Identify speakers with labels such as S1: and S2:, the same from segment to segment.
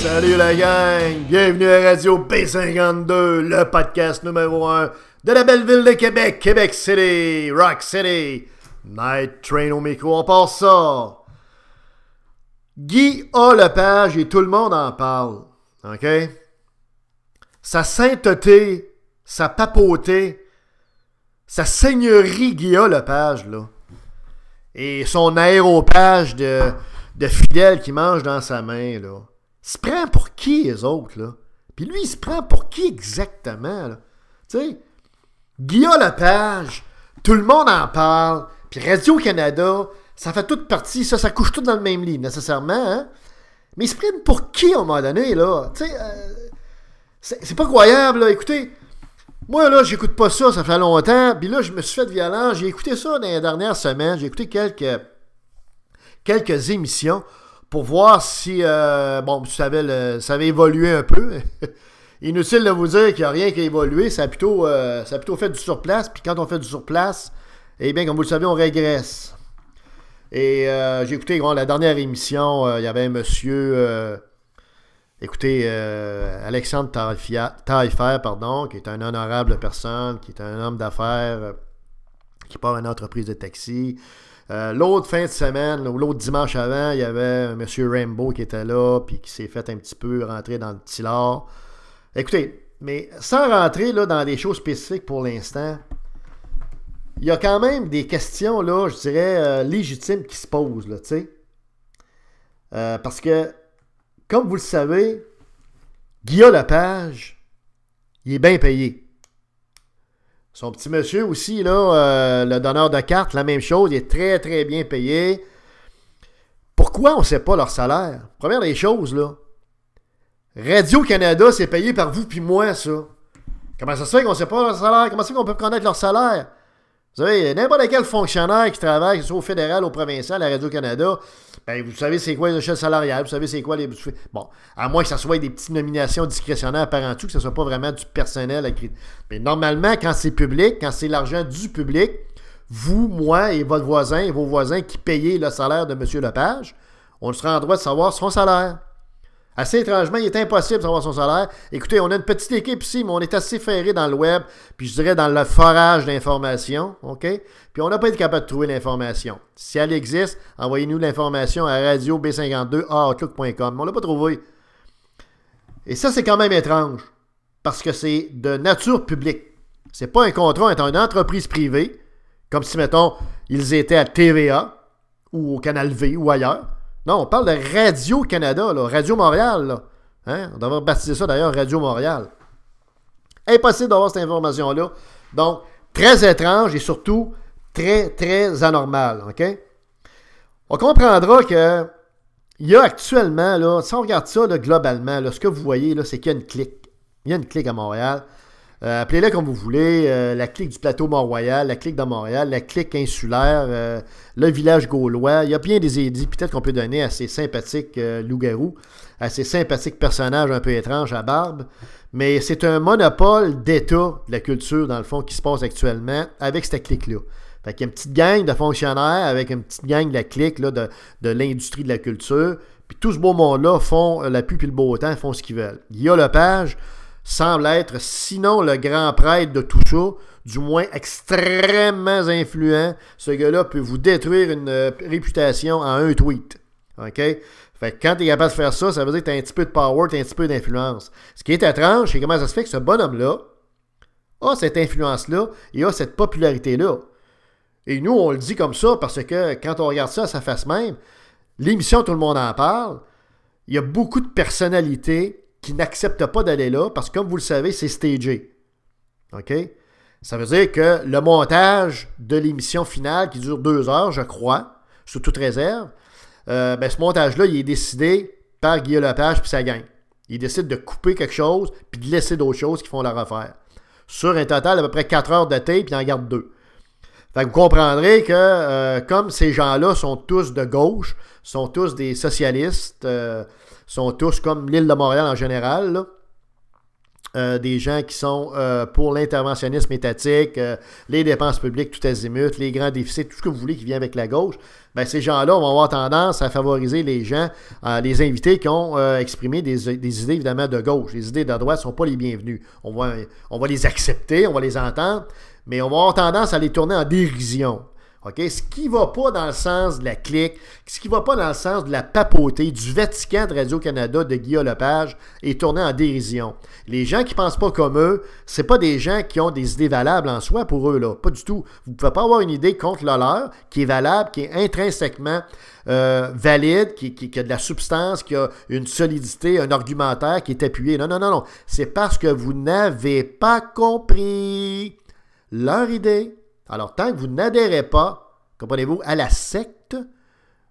S1: Salut la gang! Bienvenue à Radio B52, le podcast numéro 1 de la belle ville de Québec, Québec City, Rock City. Night Train au micro, on passe ça. Guy A. Lepage et tout le monde en parle. OK? Sa sainteté, sa papauté, sa seigneurie Guy A. Lepage, là. Et son aéropage de fidèles qui mangent dans sa main, là. Il se prend pour qui, les autres, là? Puis lui, il se prend pour qui exactement, là? Tu sais, Guy A. Lepage, tout le monde en parle, puis Radio-Canada, ça fait toute partie, ça couche tout dans le même lit, nécessairement, hein? Mais ils se prennent pour qui, à un moment donné, là? Tu sais, c'est pas croyable, là. Écoutez, moi, là, j'écoute pas ça, ça fait longtemps, puis là, je me suis fait violent, j'ai écouté ça dans les dernières semaines, j'ai écouté quelques émissions, pour voir si, bon, ça avait évolué un peu. Inutile de vous dire qu'il n'y a rien qui a évolué, ça a plutôt fait du surplace, puis quand on fait du surplace, eh bien, comme vous le savez, on régresse. Et j'ai écouté, bon, la dernière émission, il y avait un monsieur, écoutez, Alexandre Taillefer, pardon, qui est une honorable personne, qui est un homme d'affaires, qui part une entreprise de taxi. L'autre fin de semaine, ou l'autre dimanche avant, il y avait un monsieur Rainbow qui était là, puis qui s'est fait un petit peu rentrer dans le petit lard. Écoutez, mais sans rentrer là, dans des choses spécifiques pour l'instant, il y a quand même des questions, là, je dirais, légitimes qui se posent, là, tu sais. Parce que, comme vous le savez, Guy A. Lepage, il est bien payé. Son petit monsieur aussi, là, le donneur de cartes, la même chose, il est très, très bien payé. Pourquoi on ne sait pas leur salaire? Première des choses, là, Radio-Canada, c'est payé par vous puis moi, ça. Comment ça se fait qu'on ne sait pas leur salaire? Comment ça se fait qu'on peut connaître leur salaire? Vous savez, n'importe quel fonctionnaire qui travaille, que ce soit au fédéral, au provincial, à Radio-Canada, ben, vous savez c'est quoi les échelles salariales, vous savez c'est quoi les... Bon, à moins que ça soit des petites nominations discrétionnaires par en tout, que ce ne soit pas vraiment du personnel. Mais normalement, quand c'est public, quand c'est l'argent du public, vous, moi et votre voisin et vos voisins qui payez le salaire de M. Lepage, on sera en droit de savoir son salaire. Assez étrangement, il est impossible de savoir son salaire. Écoutez, on a une petite équipe ici, mais on est assez ferré dans le web, puis je dirais dans le forage d'informations, OK? Puis on n'a pas été capable de trouver l'information. Si elle existe, envoyez-nous l'information à radio-b52@outlook.com. On ne l'a pas trouvé. Et ça, c'est quand même étrange, parce que c'est de nature publique. C'est pas un contrat entre une entreprise privée, comme si, mettons, ils étaient à TVA, ou au Canal V, ou ailleurs. Non, on parle de Radio-Canada, là, Radio Montréal. Là. Hein? On devrait baptiser ça d'ailleurs Radio Montréal. Impossible d'avoir cette information-là. Donc, très étrange et surtout très, très anormal. OK? On comprendra que il y a actuellement, là, si on regarde ça là, globalement, là, ce que vous voyez, là, c'est qu'il y a une clique. Il y a une clique à Montréal. Appelez-la comme vous voulez, la clique du plateau Mont-Royal, la clique de Montréal, la clique insulaire, le village gaulois. Il y a bien des épithètes qu'on peut donner à ces sympathiques loups-garous, à ces sympathiques personnages un peu étranges à barbe. Mais c'est un monopole d'État de la culture, dans le fond, qui se passe actuellement avec cette clique-là. Fait qu'il y a une petite gang de fonctionnaires avec une petite gang de la clique là, de l'industrie de la culture. Puis tout ce beau monde-là font la pluie et le beau temps, font ce qu'ils veulent. Guy A. Lepage semble être, sinon le grand prêtre de tout ça, du moins extrêmement influent. Ce gars-là peut vous détruire une réputation en un tweet. OK? Fait que quand tu es capable de faire ça, ça veut dire que tu as un petit peu de power, tu as un petit peu d'influence. Ce qui est étrange, c'est comment ça se fait que ce bonhomme-là a cette influence-là et a cette popularité-là. Et nous, on le dit comme ça parce que quand on regarde ça à sa face même, l'émission Tout le monde en parle, il y a beaucoup de personnalités qui n'acceptent pas d'aller là parce que, comme vous le savez, c'est stagé. OK? Ça veut dire que le montage de l'émission finale, qui dure 2 heures, je crois, sous toute réserve, ben, ce montage-là, il est décidé par Guy A. Lepage puis sa gang. Il décide de couper quelque chose puis de laisser d'autres choses qui font la refaire. Sur un total d'à peu près 4 heures de tape, il en garde 2. Fait que vous comprendrez que comme ces gens-là sont tous de gauche, sont tous des socialistes, sont tous comme l'île de Montréal en général, là, des gens qui sont pour l'interventionnisme étatique, les dépenses publiques tout azimut, les grands déficits, tout ce que vous voulez qui vient avec la gauche, ben ces gens-là vont avoir tendance à favoriser les gens, les invités qui ont exprimé des idées évidemment de gauche. Les idées de droite ne sont pas les bienvenues. On va les accepter, on va les entendre, mais on va avoir tendance à les tourner en dérision. Okay? Ce qui ne va pas dans le sens de la clique, ce qui ne va pas dans le sens de la papauté, du Vatican de Radio-Canada de Guillaume Lepage est tourné en dérision. Les gens qui ne pensent pas comme eux, ce pas des gens qui ont des idées valables en soi pour eux, là. Pas du tout. Vous ne pouvez pas avoir une idée contre la leur qui est valable, qui est intrinsèquement valide, qui a de la substance, qui a une solidité, un argumentaire qui est appuyé. Non, non, non, non. C'est parce que vous n'avez pas compris leur idée. Alors, tant que vous n'adhérez pas, comprenez-vous, à la secte,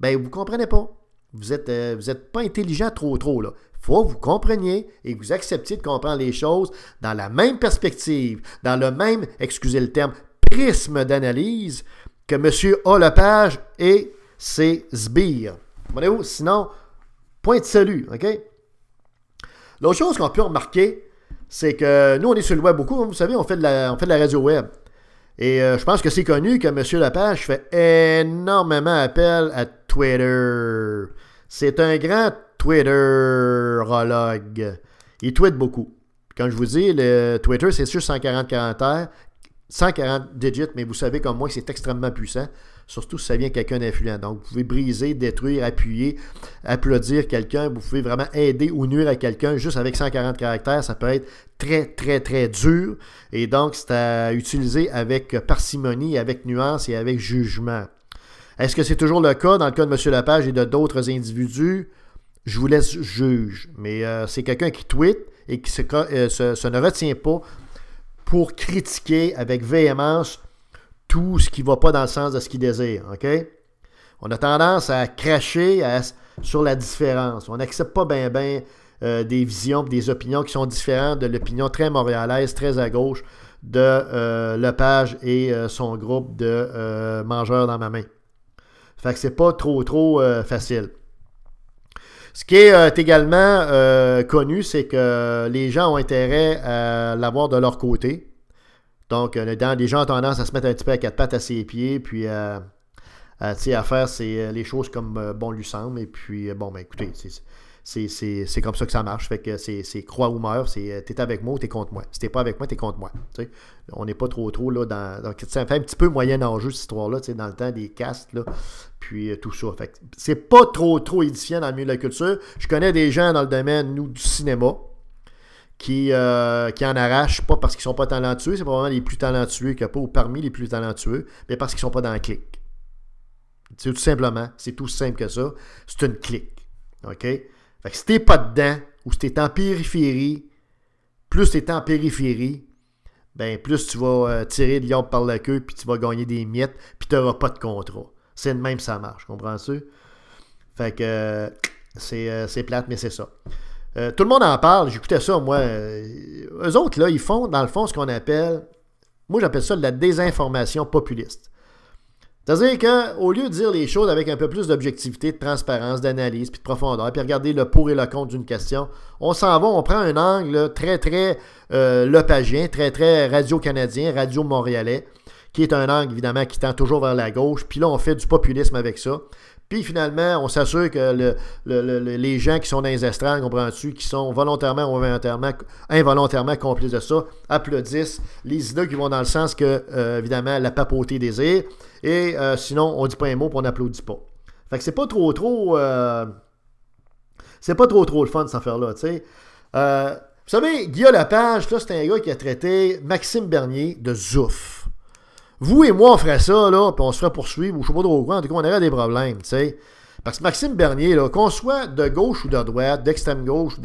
S1: ben vous ne comprenez pas. Vous êtes pas intelligent trop, là. Il faut que vous compreniez et que vous acceptiez de comprendre les choses dans la même perspective, dans le même, excusez le terme, prisme d'analyse que M. A. Lepage et ses sbires. Comprenez-vous? Sinon, point de salut, OK? L'autre chose qu'on peut remarquer, c'est que nous, on est sur le web beaucoup. Vous savez, on fait de la radio web. Et je pense que c'est connu que M. Lepage fait énormément appel à Twitter. C'est un grand Twitterologue. Il tweet beaucoup. Quand je vous dis, le Twitter, c'est sur 140 caractères, 140 digits, mais vous savez comme moi que c'est extrêmement puissant, surtout si ça vient de quelqu'un d'influent. Donc, vous pouvez briser, détruire, appuyer, applaudir quelqu'un. Vous pouvez vraiment aider ou nuire à quelqu'un juste avec 140 caractères. Ça peut être très, très, très dur. Et donc, c'est à utiliser avec parcimonie, avec nuance et avec jugement. Est-ce que c'est toujours le cas dans le cas de M. Lepage et de d'autres individus? Je vous laisse juge. Mais c'est quelqu'un qui tweet et qui se ne retient pas pour critiquer avec véhémence tout ce qui ne va pas dans le sens de ce qu'il désire. Okay? On a tendance à cracher sur la différence. On n'accepte pas bien des visions, des opinions qui sont différentes de l'opinion très montréalaise, très à gauche de Lepage et son groupe de mangeurs dans ma main. Fait que c'est pas trop facile. Ce qui est également connu, c'est que les gens ont intérêt à l'avoir de leur côté. Donc, les gens ont tendance à se mettre un petit peu à quatre pattes à ses pieds, puis à faire les choses comme bon lui semble. Et puis, bon, ben écoutez, c'est comme ça que ça marche. Fait que c'est croix ou meurs, t'es avec moi ou t'es contre moi. Si t'es pas avec moi, t'es contre moi. T'sais. On n'est pas trop là donc ça fait un petit peu moyen enjeu cette histoire-là, dans le temps des castes, là, puis tout ça. Fait que c'est pas trop édifiant dans le milieu de la culture. Je connais des gens dans le domaine, nous, du cinéma, qui en arrachent, pas parce qu'ils sont pas talentueux, c'est probablement les plus talentueux qu'il n'y a pas, ou parmi les plus talentueux, mais parce qu'ils sont pas dans la clique. C'est tout simplement, c'est tout simple que ça. C'est une clique. OK? Fait que si t'es pas dedans, ou si t'es en périphérie, plus t'es en périphérie, ben plus tu vas tirer le lion par la queue, puis tu vas gagner des miettes, puis tu n'auras pas de contrat. C'est de même ça marche, comprends-tu? Fait que c'est plate, mais c'est ça. Tout le monde en parle, j'écoutais ça, moi. Eux autres, là, ils font, dans le fond, ce qu'on appelle, moi j'appelle ça de la désinformation populiste. C'est-à-dire qu'au lieu de dire les choses avec un peu plus d'objectivité, de transparence, d'analyse, puis de profondeur, puis regarder le pour et le contre d'une question, on s'en va, on prend un angle là, très, très lepagien, très, très radio-canadien, radio-montréalais, qui est un angle, évidemment, qui tend toujours vers la gauche, puis là, on fait du populisme avec ça. Puis finalement, on s'assure que les gens qui sont dans les estrades, comprends-tu, qui sont volontairement ou involontairement complices de ça, applaudissent les idées qui vont dans le sens que, évidemment, la papauté désire. Et sinon, on ne dit pas un mot et on n'applaudit pas. Fait que c'est pas trop le fun, cette affaire-là, tu sais. Vous savez, Guillaume Lepage, là, c'est un gars qui a traité Maxime Bernier de zouf. Vous et moi, on ferait ça, là, puis on se ferait poursuivre, ou je sais pas trop quoi, en tout cas, on aurait des problèmes, tu sais. Parce que Maxime Bernier, là, qu'on soit de gauche ou de droite, d'extrême gauche ou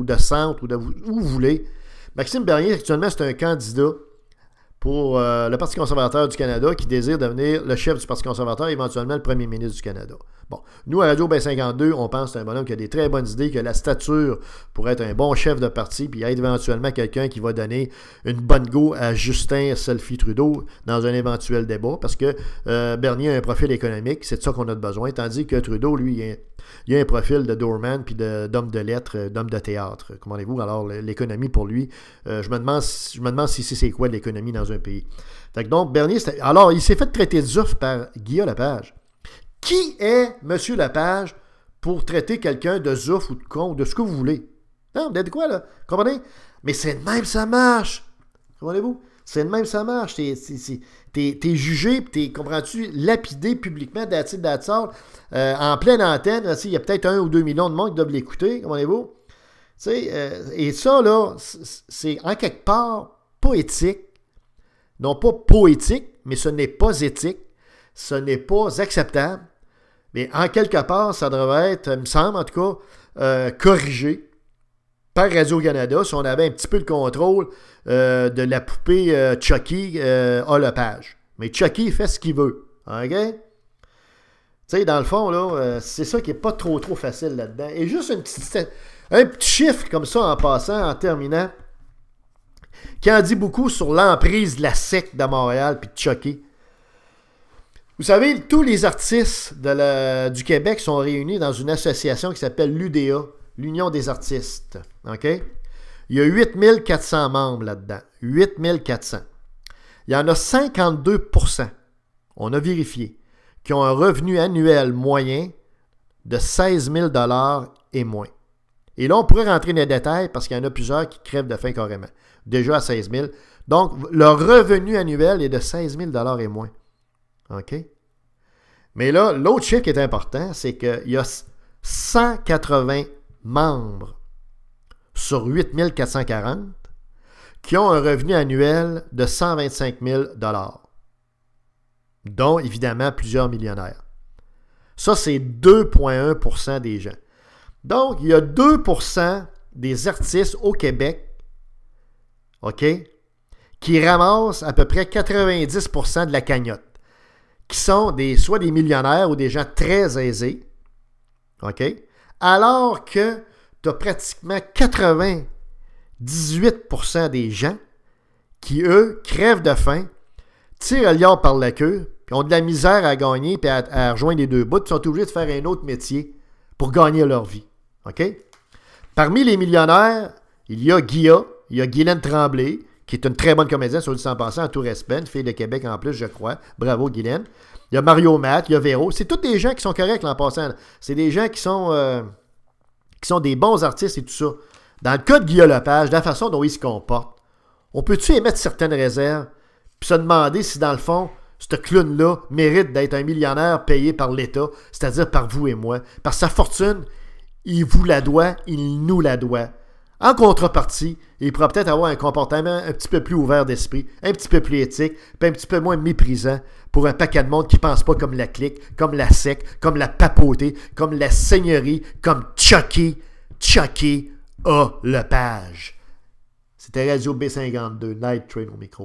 S1: de centre, ou où vous voulez, Maxime Bernier, actuellement, c'est un candidat pour le Parti conservateur du Canada qui désire devenir le chef du Parti conservateur et éventuellement le premier ministre du Canada. Bon, nous, à Radio B52, on pense que c'est un bonhomme qui a des très bonnes idées, qui a la stature pour être un bon chef de parti, puis être éventuellement quelqu'un qui va donner une bonne go à Justin Selfie-Trudeau dans un éventuel débat, parce que Bernier a un profil économique, c'est de ça qu'on a besoin, tandis que Trudeau, lui, Il y a un profil de doorman puis d'homme de lettres, d'homme de théâtre. Comprenez-vous? Alors, l'économie pour lui, je me demande si c'est quoi l'économie dans un pays. Fait que donc, Bernier, alors, il s'est fait traiter de zouf par Guillaume Lepage. Qui est M. Lepage pour traiter quelqu'un de zouf ou de con ou de ce que vous voulez? Non, vous dites quoi, là? Comprenez? Mais c'est de même, ça marche. Comprenez-vous? C'est de même, ça marche. T'es jugé, t'es, comprends-tu, lapidé publiquement d'Atsal en pleine antenne. Il y a peut-être 1 ou 2 millions de monde qui doivent l'écouter, comprenez-vous? Et ça, là, c'est en quelque part pas éthique. Non pas poétique, mais ce n'est pas éthique. Ce n'est pas acceptable. Mais en quelque part, ça devrait être, il me semble en tout cas, corrigé par Radio-Canada si on avait un petit peu le contrôle de la poupée Chucky à Lepage. Mais Chucky fait ce qu'il veut. OK? Tu sais, dans le fond, là, c'est ça qui n'est pas trop facile là-dedans. Et juste un petit chiffre comme ça en passant, en terminant, qui en dit beaucoup sur l'emprise de la secte de Montréal puis de Chucky. Vous savez, tous les artistes du Québec sont réunis dans une association qui s'appelle l'UDA, l'Union des artistes. OK? Il y a 8400 membres là-dedans. 8400. Il y en a 52%, on a vérifié, qui ont un revenu annuel moyen de 16 000 $ et moins. Et là, on pourrait rentrer dans les détails parce qu'il y en a plusieurs qui crèvent de faim carrément. Déjà à 16 000. Donc, leur revenu annuel est de 16 000 $ et moins. OK? Mais là, l'autre chiffre qui est important, c'est qu'il y a 180 membres sur 8 440 qui ont un revenu annuel de 125 000 $, dont évidemment plusieurs millionnaires. Ça, c'est 2,1% des gens. Donc, il y a 2% des artistes au Québec, OK, qui ramassent à peu près 90% de la cagnotte, qui sont soit des millionnaires ou des gens très aisés, OK, alors que tu as pratiquement 98% des gens qui, eux, crèvent de faim, tirent le liard par la queue, puis ont de la misère à gagner et à rejoindre les deux bouts, puis sont obligés de faire un autre métier pour gagner leur vie. OK? Parmi les millionnaires, il y a Guilla, il y a Guylaine Tremblay, qui est une très bonne comédienne, sur le 100%, en tout respect, une fille de Québec en plus, je crois. Bravo, Guylaine. Il y a Mario Matt, il y a Véro. C'est tous des gens qui sont corrects l'an passant. C'est des gens qui sont des bons artistes et tout ça. Dans le cas de Guillaume Lepage, de la façon dont il se comporte, on peut-tu émettre certaines réserves puis se demander si, dans le fond, ce clown-là mérite d'être un millionnaire payé par l'État, c'est-à-dire par vous et moi. Par sa fortune, il vous la doit, il nous la doit. En contrepartie, il pourra peut-être avoir un comportement un petit peu plus ouvert d'esprit, un petit peu plus éthique, puis un petit peu moins méprisant pour un paquet de monde qui ne pense pas comme la clique, comme la secte, comme la papauté, comme la seigneurie, comme Chucky A. Lepage. C'était Radio B52, Night Train au micro.